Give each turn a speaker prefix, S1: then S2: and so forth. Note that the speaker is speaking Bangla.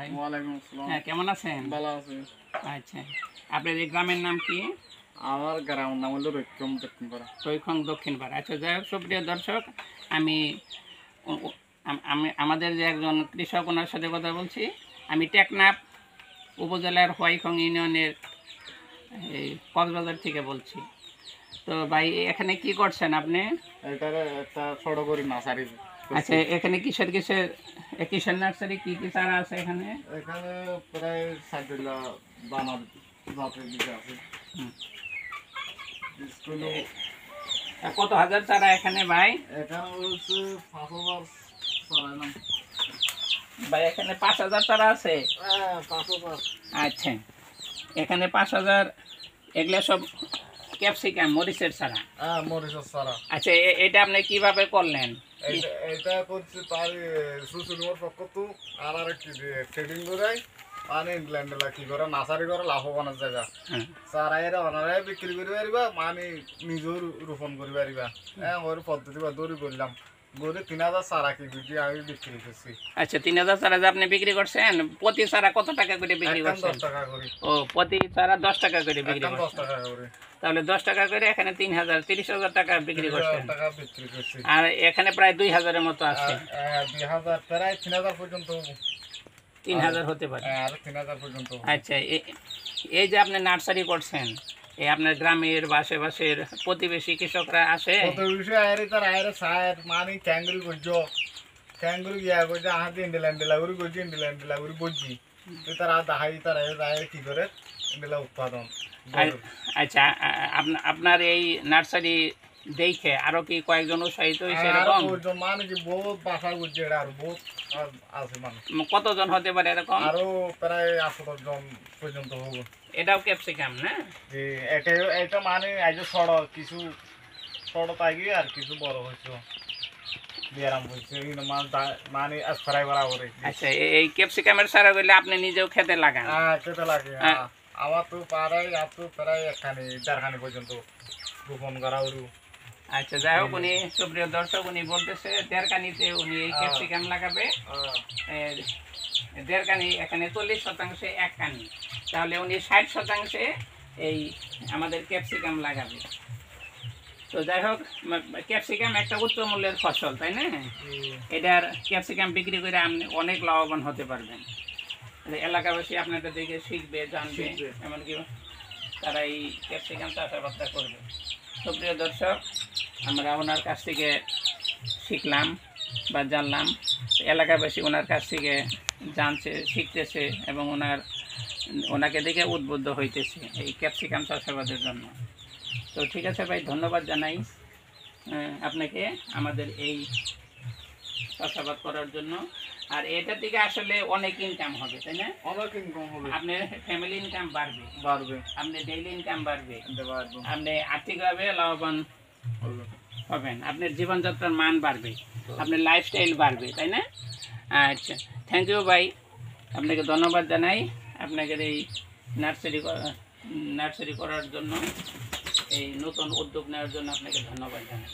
S1: ভাই।
S2: ওয়ালাইকুম আসসালাম।
S1: হ্যাঁ, কেমন আছেন?
S2: ভালো আছি।
S1: আচ্ছা, আপনার এই গ্রামের নাম কি?
S2: আমার গ্রামের নাম হলো রৈক্ষম দক্ষিণপাড়া।
S1: রৈখং দক্ষিণপাড়া। আচ্ছা, যাই হোক, সুপ্রিয় দর্শক, আমি আমি আমাদের যে একজন কৃষক, ওনার সাথে কথা বলছি। আমি টেকনাফ উপজেলার হোয়াইখং ইউনিয়নের এই কক্সবাজার থেকে বলছি। তো ভাই, এখানে কি করছেন আপনি?
S2: এটার একটা ছোট করে নার্সারি।
S1: আচ্ছা, এখানে কিসের নার্সারি, কি কি চারা আছে এখানে?
S2: এখানে প্রায় 60টা দানার জাতের দিকে আছে। স্কুল
S1: কত হাজার চারা এখানে ভাই?
S2: এখানে হচ্ছে 5,000 চারা।
S1: ভাই, এখানে 5,000 চারা আছে।
S2: হ্যাঁ, 5,000।
S1: আচ্ছা, এখানে 5,000, এগুলো সব ক্যাপসিকাম, মরিচের চারা।
S2: হ্যাঁ, মরিচের চারা।
S1: আচ্ছা, এটা আপনি কিভাবে করলেন?
S2: এটা করছে তার সুসুনিমর পক্ষ তো আর কি ট্রেডিং করে মানে ইংল্যান্ডে কি করে নার্সারি করে লাভবানের জায়গা চারা এরা অনারাই বিক্রি করে পারিবা, মানে নিজেও রোপণ করে পারিবা। হ্যাঁ, ওর পদ্ধতি বা দৌড়ি করলাম গড়ে 3,000 চারা কি বিক্রি আমি বিক্রি করছি।
S1: আচ্ছা, 3,000 চারা যে আপনি বিক্রি করছেন, প্রতি চারা কত টাকা করে বিক্রি করছেন?
S2: 10 টাকা করে।
S1: ও, প্রতি চারা 10 টাকা করে বিক্রি
S2: 10
S1: করছেন।
S2: টাকা করে।
S1: তাহলে 10 টাকা করে এখানে 3,000, 30,000 টাকা বিক্রি
S2: 30,000
S1: করছেন।
S2: টাকা বিক্রি করছি।
S1: আর এখানে প্রায় 2,000-এর মতো আছে।
S2: 2,000 প্রায় 3,000 পর্যন্ত।
S1: 3,000 হতে পারে।
S2: আর 3,000 পর্যন্ত।
S1: আচ্ছা, এই যে আপনি নার্সারি করছেন, এই আপনার গ্রামের বা আশেপাশের প্রতিবেশী কৃষকরা আসে?
S2: কত বিষয় আরে তার আরে সার মানে ক্যাঙ্গুরি করছো, ক্যাঙ্গুরি ইয়া করছে আহাতে ইন্ডিল্যান্ডেলা উড়ি করছে, ইন্ডিল্যান্ডেলা উড়ি বলছি তো তারা দাহাই তারা দাহাই কি করে ইন্ডিলা উৎপাদন।
S1: আচ্ছা, আপনার এই নার্সারি দেখে আরো কি কয়েকজন উৎসাহিত হয়েছে এরকম?
S2: মানে কি বহুত বাসা করছে এটা আর বহুত আছে মানুষ।
S1: কতজন হতে পারে এরকম?
S2: আরো প্রায় 8-10 জন পর্যন্ত হবে।
S1: এটাও ক্যাপসিকাম না?
S2: এটা এটা মানে আজ ছড় কিছু ছড় তাই আর কিছু বড় হয়েছে বিয়ারাম হয়েছে মানে ফ্রাই করা করে।
S1: আচ্ছা, এই ক্যাপসিকামের চারা গুলো আপনি নিজেও খেতে লাগান?
S2: হ্যাঁ, খেতে লাগে। আমার তো পাড়ায় আর তো প্রায় 1-4খানি পর্যন্ত রোপণ করা হলো।
S1: আচ্ছা, যাই হোক, উনি সুপ্রিয় দর্শক, উনি বলতেছে 1.5 কানিতে উনি এই ক্যাপসিকাম লাগাবে। 1.5 কানি, এখানে 40% 1 কানি, তাহলে উনি 60% এই আমাদের ক্যাপসিকাম লাগাবে। তো যাই হোক, ক্যাপসিকাম একটা উচ্চ মূল্যের ফসল, তাই না? এটার ক্যাপসিকাম বিক্রি করে আপনি অনেক লাভবান হতে পারবেন। এলাকাবাসী আপনাদের দিকে শিখবে, জানবে, এমনকি তারা এই ক্যাপসিকাম চাষাবাদটা করবে। সুপ্রিয় দর্শক, আমরা ওনার কাছ থেকে শিখলাম বা জানলাম, এলাকাবাসী ওনার কাছ থেকে জানছে, শিখতেছে এবং ওনাকে দেখে উদ্বুদ্ধ হইতেছে এই ক্যাপসিকাম চাষাবাদের জন্য। তো ঠিক আছে ভাই, ধন্যবাদ জানাই আপনাকে আমাদের এই চাষাবাদ করার জন্য। আর এটা থেকে আসলে অনেক ইনকাম হবে, তাই না?
S2: অনেক ইনকাম হবে।
S1: আপনার ফ্যামিলি ইনকাম বাড়বে, আপনার ডেইলি ইনকাম বাড়বে, আপনি আর্থিকভাবে লাভবান হবেন, আপনার জীবনযাত্রার মান বাড়বে, আপনার লাইফস্টাইল বাড়বে, তাই না? আচ্ছা, থ্যাংক ইউ ভাই, আপনাকে ধন্যবাদ জানাই। আপনাদের এই নার্সারি করার জন্য, এই নতুন উদ্যোগ নেওয়ার জন্য আপনাকে ধন্যবাদ জানাই।